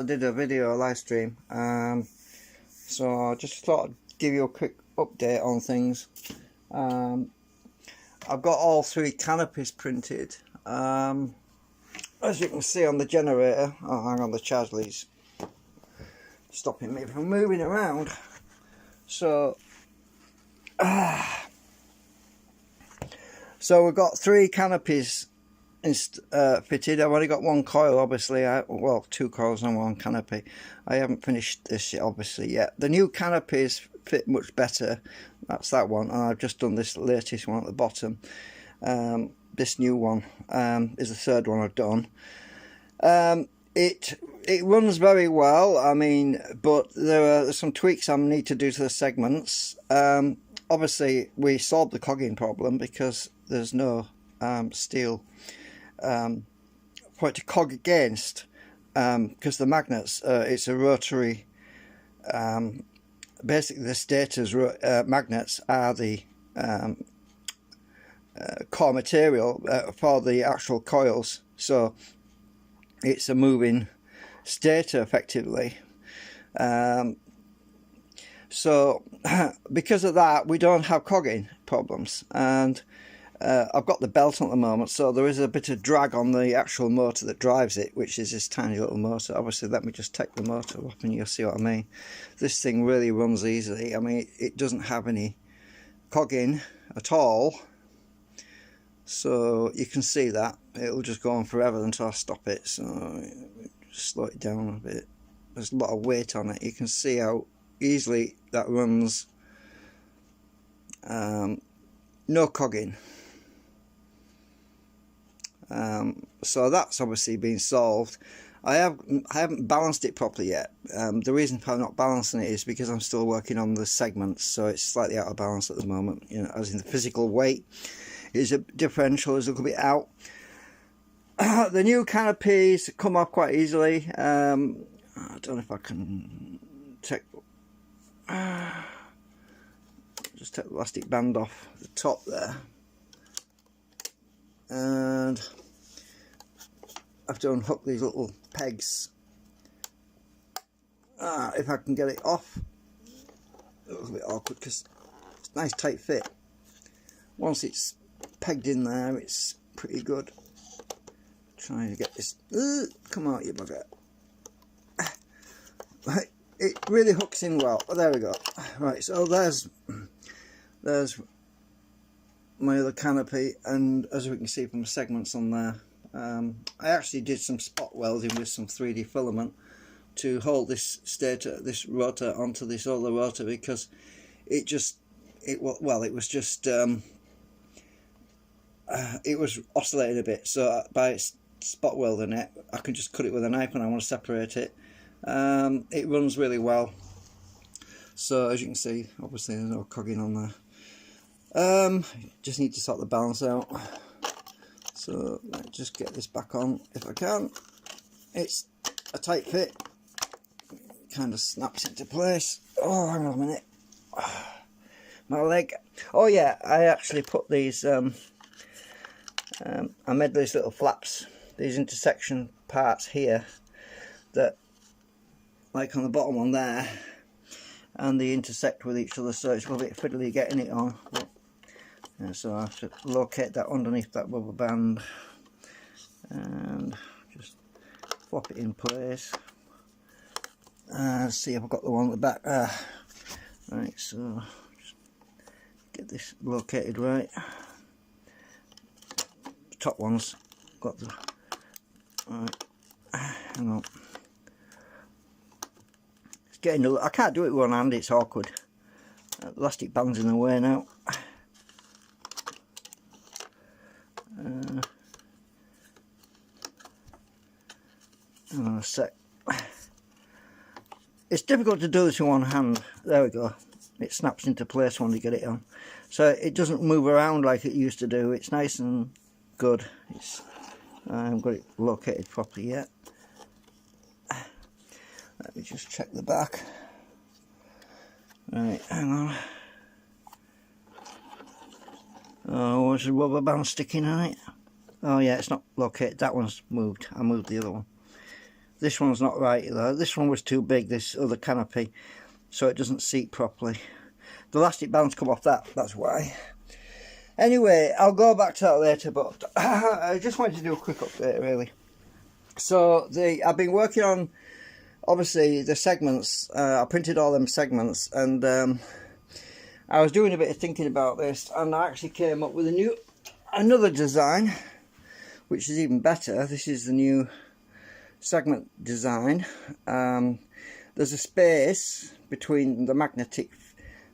I did a video live stream, so I just thought I'd give you a quick update on things. I've got all 3 canopies printed. As you can see on the generator, oh hang on, the charge lead's stopping me from moving around. So we've got 3 canopies fitted. I've only got 1 coil, obviously. Well, 2 coils and 1 canopy. I haven't finished this obviously yet. The new canopies fit much better. That's that one, and I've just done this latest one at the bottom. This new one is the 3rd one I've done. It runs very well, I mean, but there are some tweaks I need to do to the segments. Obviously we solved the cogging problem because there's no steel for it to cog against, because the magnets, it's a rotary, basically the stator's magnets are the core material for the actual coils, so it's a moving stator effectively. So because of that we don't have cogging problems, and I've got the belt on at the moment, so there is a bit of drag on the actual motor that drives it, which is this tiny little motor. Obviously, let me just take the motor up and you'll see what I mean. This thing really runs easily. I mean, it doesn't have any cogging at all, so you can see that it'll just go on forever until I stop it. So just slow it down a bit. There's a lot of weight on it. You can see how easily that runs. No cogging. So that's obviously been solved. I haven't balanced it properly yet. The reason for not balancing it is because I'm still working on the segments, so it's slightly out of balance at the moment. You know, as in the physical weight is a differential is a little bit out. The new canopies come off quite easily. I don't know if I can take just take the elastic band off the top there, and I have to unhook these little pegs. If I can get it off. A little bit awkward because it's a nice tight fit. Once it's pegged in there, it's pretty good. Trying to get this. Come out, you bugger. Right, it really hooks in well. Oh, there we go. Right, so there's my other canopy, and as we can see from the segments on there, I actually did some spot welding with some 3D filament to hold this stator, this rotor onto this other rotor, because it was oscillating a bit. So by spot welding it, I can just cut it with a knife when I want to separate it. It runs really well. So as you can see, obviously there's no cogging on there. Just need to sort the balance out. So let's just get this back on if I can. It's a tight fit, kind of snaps into place. Oh, hang on a minute, my leg. Oh yeah, I actually put these I made these little flaps, these intersection parts here, that like on the bottom one there, and they intersect with each other, so it's a little bit fiddly getting it on. But, yeah, so I have to locate that underneath that rubber band and just flop it in place. See if I've got the one at the back. Right, so just get this located right. The top one's got the right. Hang on. It's getting I can't do it with one hand. It's awkward. Elastic band's in the way now. Hang on a sec. It's difficult to do this in one hand. There we go. It snaps into place when you get it on. So it doesn't move around like it used to do. It's nice and good. I haven't got it located properly yet. Let me just check the back. Right, hang on. Oh, there's a rubber band sticking on it. Oh yeah, it's not located. That one's moved. I moved the other one. This one's not right though. This one was too big, this other canopy, so it doesn't seat properly. The elastic bands come off that's why. Anyway, I'll go back to that later, but I just wanted to do a quick update really. So I've been working on, obviously, the segments. I printed all them segments, and I was doing a bit of thinking about this, and I actually came up with another design, which is even better. This is the new segment design. There's a space between the magnetic,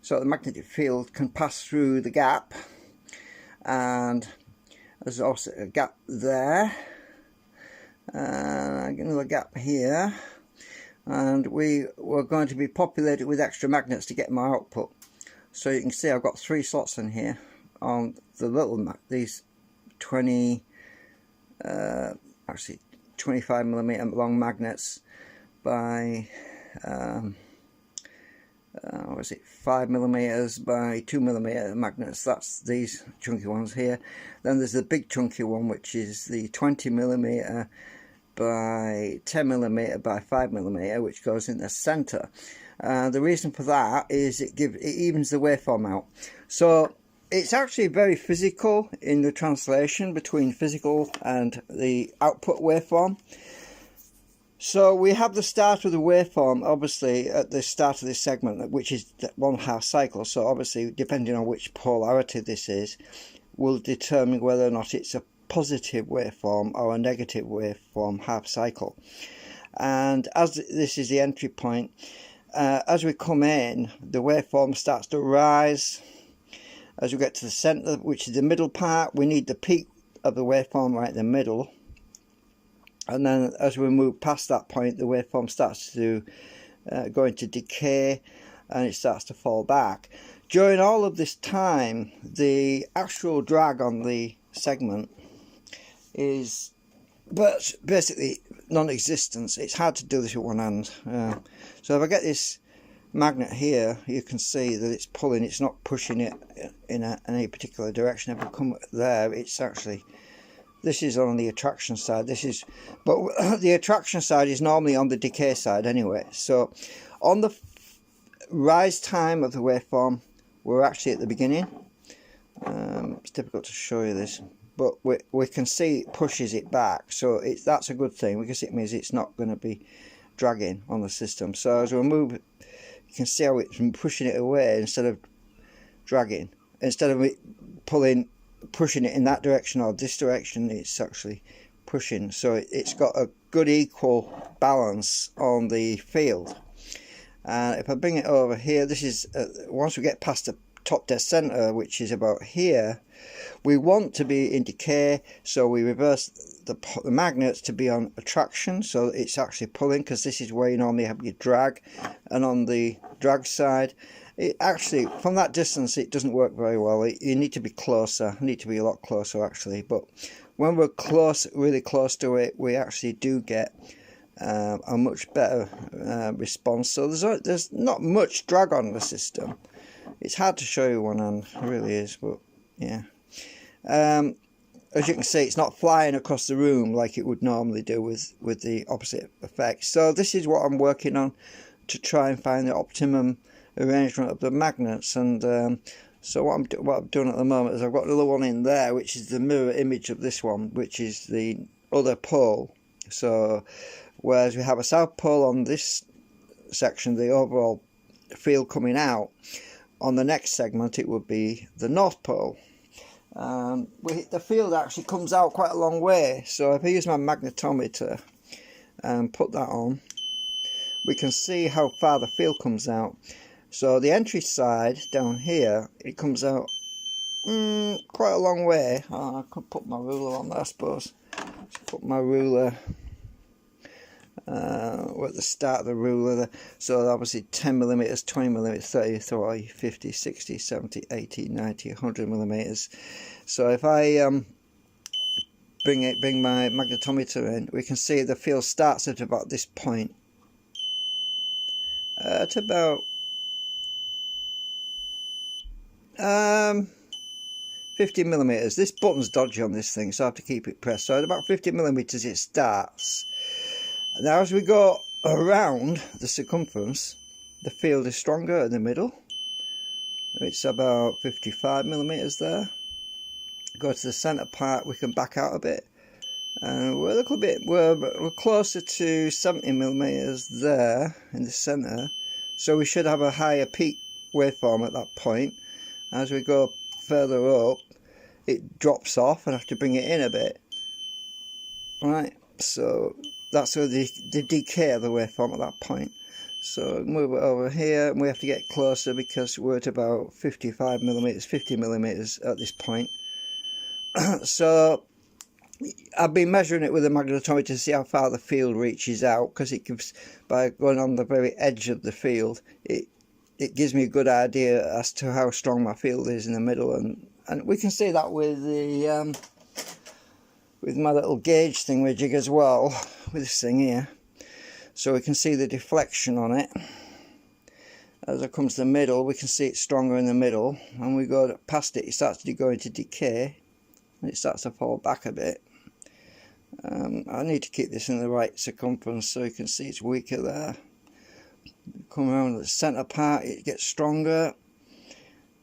so the magnetic field can pass through the gap, and there's also a gap there, and another gap here, and we were going to be populated with extra magnets to get my output. So you can see I've got 3 slots in here on the little these 25mm long magnets by 5mm by 2mm magnets. That's these chunky ones here. Then there's the big chunky one, which is the 20mm by 10mm by 5mm, which goes in the center. The reason for that is it evens the waveform out. So it's actually very physical in the translation between physical and the output waveform. So we have the start of the waveform obviously at the start of this segment, which is 1/2 cycle. So obviously, depending on which polarity this is, will determine whether or not it's a positive waveform or a negative waveform half cycle. And as this is the entry point, as we come in, the waveform starts to rise. As we get to the center, which is the middle part, we need the peak of the waveform right in the middle. And then as we move past that point, the waveform starts to go into decay, and it starts to fall back. During all of this time, the actual drag on the segment is basically non-existent. It's hard to do this with one hand. So if I get this magnet here, you can see that it's pulling, it's not pushing it in any particular direction. If I come there, it's actually, this is on the attraction side, but the attraction side is normally on the decay side anyway. So on the rise time of the waveform, we're actually at the beginning. It's difficult to show you this, but we can see it pushes it back, so that's a good thing, because it means it's not going to be dragging on the system. So as we move, you can see how it's pushing it away instead of dragging. Instead of it pushing it in that direction or this direction, it's actually pushing. So it's got a good equal balance on the field. And if I bring it over here, this is once we get past the top dead center, which is about here, we want to be in decay, so we reverse the magnets to be on attraction, so it's actually pulling, because this is where you normally have your drag. And on the drag side, it actually, from that distance, it doesn't work very well. You need to be closer, need to be a lot closer actually. But when we're close, really close to it, we actually do get a much better response. So there's not much drag on the system. It's hard to show you one hand, it really is, but yeah. As you can see, it's not flying across the room like it would normally do with the opposite effect. So this is what I'm working on, to try and find the optimum arrangement of the magnets. And so what I'm doing at the moment is I've got another one in there, which is the mirror image of this one, which is the other pole. So whereas we have a south pole on this section, the overall field coming out, on the next segment it would be the north pole. The field actually comes out quite a long way, so if I use my magnetometer and put that on, we can see how far the field comes out. So the entry side down here, it comes out quite a long way. I could put my ruler on there, I suppose. Let's put my ruler at the start of the ruler. So obviously 10mm, 20mm, 30, 40, 50, 60, 70, 80, 90, 100mm. So if I bring my magnetometer in, we can see the field starts at about this point. At about 50mm. This button's dodgy on this thing, so I have to keep it pressed. So at about 50mm it starts. Now as we go around the circumference, the field is stronger in the middle. It's about 55mm there. Go to the centre part, we can back out a bit. And we're a little bit, we're closer to 70mm there in the centre. So we should have a higher peak waveform at that point. As we go further up, it drops off and I have to bring it in a bit. Right, so that's where the decay of the waveform at that point. So move it over here, and we have to get closer because we're at about 55mm, 50mm at this point. So I've been measuring it with a magnetometer to see how far the field reaches out, because it gives, by going on the very edge of the field, it gives me a good idea as to how strong my field is in the middle, and we can see that with the with my little gauge thing with jig as well, with this thing here. So we can see the deflection on it. As it comes to the middle, we can see it's stronger in the middle. When we go past it, it starts to go into decay, and it starts to fall back a bit. I need to keep this in the right circumference so you can see it's weaker there. Come around the centre part, it gets stronger.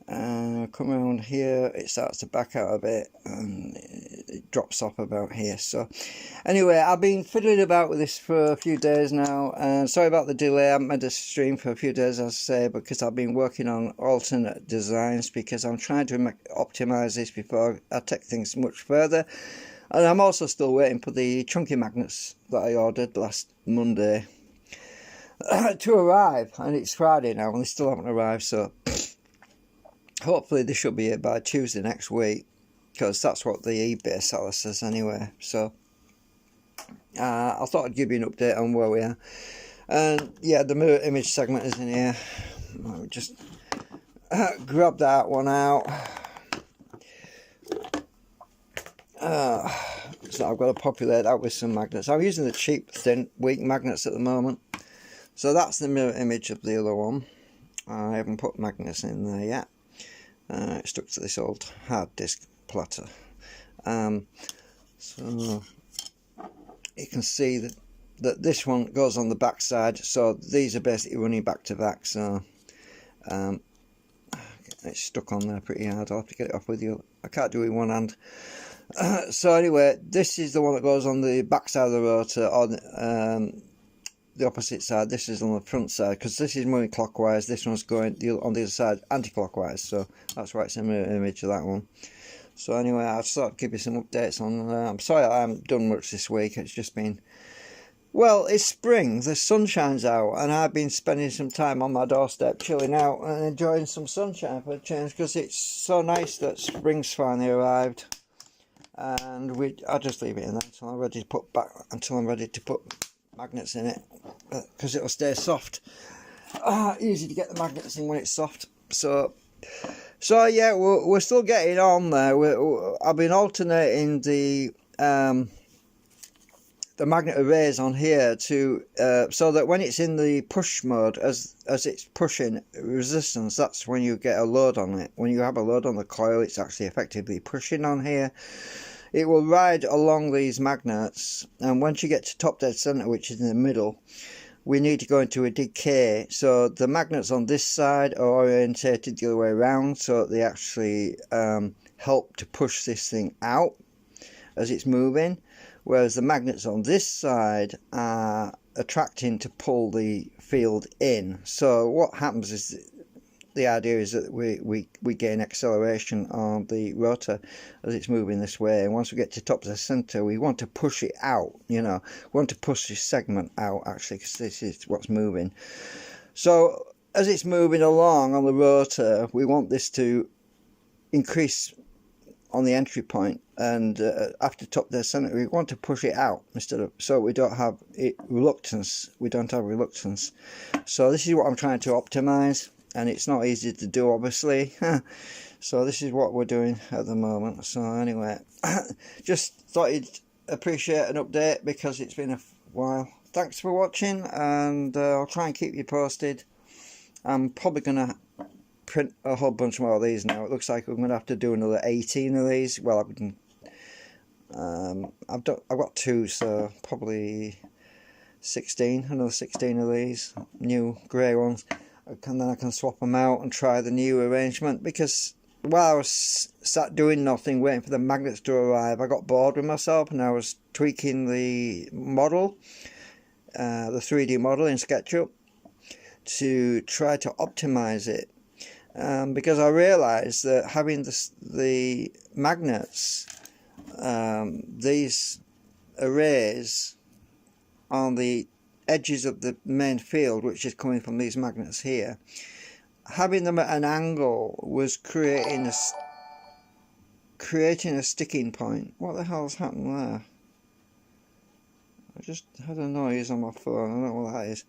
Come around here, it starts to back out a bit, and it drops off about here. So anyway, I've been fiddling about with this for a few days now, and sorry about the delay. I haven't made a stream for a few days, as I say, because I've been working on alternate designs, because I'm trying to optimise this before I take things much further. And I'm also still waiting for the chunky magnets that I ordered last Monday to arrive, and it's Friday now and they still haven't arrived, so hopefully they should be here by Tuesday next week, because that's what the eBay seller says anyway. So I thought I'd give you an update on where we are. And yeah, the mirror image segment is in here. I'll just grab that one out. So I've got to populate that with some magnets. I'm using the cheap, thin, weak magnets at the moment. So that's the mirror image of the other one. I haven't put magnets in there yet. It's stuck to this old hard disk platter. So you can see that this one goes on the back side. So these are basically running back to back. So it's stuck on there pretty hard. I'll have to get it off with you. I can't do it with one hand. So anyway, this is the one that goes on the back side of the rotor, on the opposite side. This is on the front side, because this is moving clockwise, this one's going on the other side anti-clockwise, so that's why it's a mirror image of that one. So anyway, I'll sort of give you some updates on I'm sorry I haven't done much this week. It's just been, well, it's spring, the sun shines out, and I've been spending some time on my doorstep chilling out and enjoying some sunshine for a change, because it's so nice that spring's finally arrived. And I'll just leave it in there until I'm ready to put magnets in it, because it'll stay soft. Easy to get the magnets in when it's soft. So yeah, we're still getting on there. I've been alternating the magnet arrays on here to so that when it's in the push mode, as it's pushing resistance, that's when you get a load on it. When you have a load on the coil, it's actually effectively pushing on here. It will ride along these magnets, and once you get to top dead center, which is in the middle, we need to go into a decay. So the magnets on this side are orientated the other way around, so they actually help to push this thing out as it's moving, whereas the magnets on this side are attracting to pull the field in. So what happens is, the idea is that we gain acceleration on the rotor as it's moving this way, and once we get to top of the center, we want to push it out, you know, we want to push this segment out actually, because this is what's moving. So as it's moving along on the rotor, we want this to increase on the entry point, and after top of the center, we want to push it out instead of, so we don't have reluctance. So this is what I'm trying to optimize, and it's not easy to do, obviously. So this is what we're doing at the moment. So anyway, just thought you'd appreciate an update, because it's been a while. Thanks for watching, and I'll try and keep you posted. I'm probably gonna print a whole bunch more of these now. It looks like I'm gonna have to do another 18 of these. Well, I've got 2, so probably 16, another 16 of these new grey ones, and then I can swap them out and try the new arrangement, because while I was sat doing nothing waiting for the magnets to arrive, I got bored with myself and I was tweaking the model, the 3D model in SketchUp, to try to optimize it, because I realized that having the magnets, these arrays on the edges of the main field, which is coming from these magnets here, having them at an angle was creating a sticking point. What the hell's happened there? I just had a noise on my phone. I don't know what that is.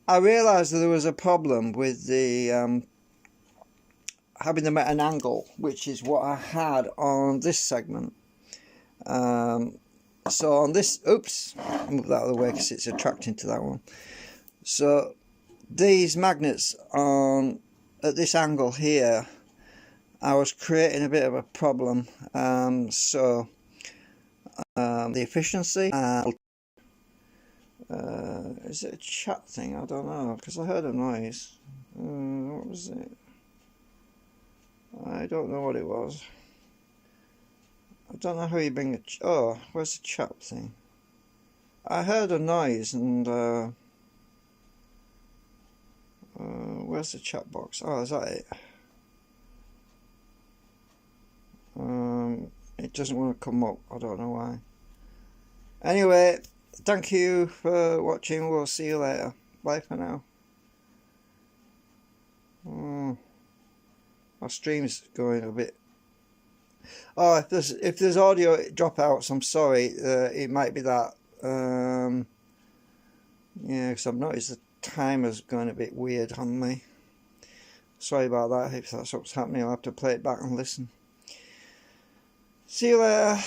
I realised that there was a problem with the having them at an angle, which is what I had on this segment. So on this, oops, move that out of the way because it's attracting to that one. So these magnets at this angle here, I was creating a bit of a problem. The efficiency, is it a chat thing? I don't know, because I heard a noise. What was it? I don't know what it was. I don't know how you bring a... Oh, where's the chat thing? I heard a noise and... where's the chat box? Oh, is that it? It doesn't want to come up. I don't know why. Anyway, thank you for watching. We'll see you later. Bye for now. My stream's going a bit... Oh, if there's audio dropouts, I'm sorry. It might be that. Yeah, because I've noticed the timer's going a bit weird on me. Sorry about that. If that's what's happening, I'll have to play it back and listen. See you later.